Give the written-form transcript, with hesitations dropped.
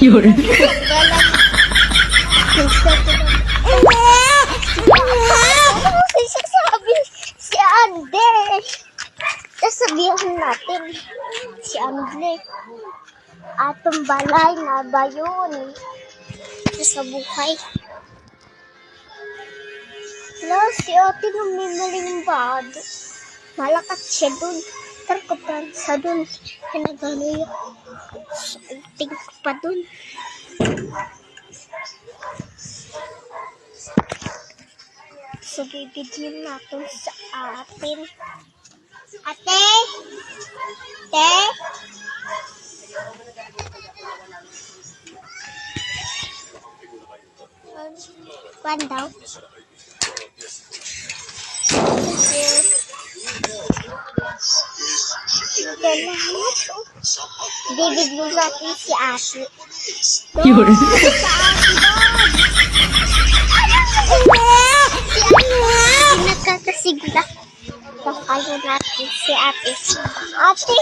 Yun. Sabi si Ande. Sasabihan natin si Ande. Atong balay na ba yun? Sa buhay. Hello, si Ate nung may maling bad. Malakat siya dun. Tarkotan sa dun. Pinagano yun. Salting pa dun. So, bibigyan natin sa atin. Ate? Ate? One daw. Bibigyan natin si Ate. Yun. Nagkakasigla. Pakalo natin si Ate. Ate!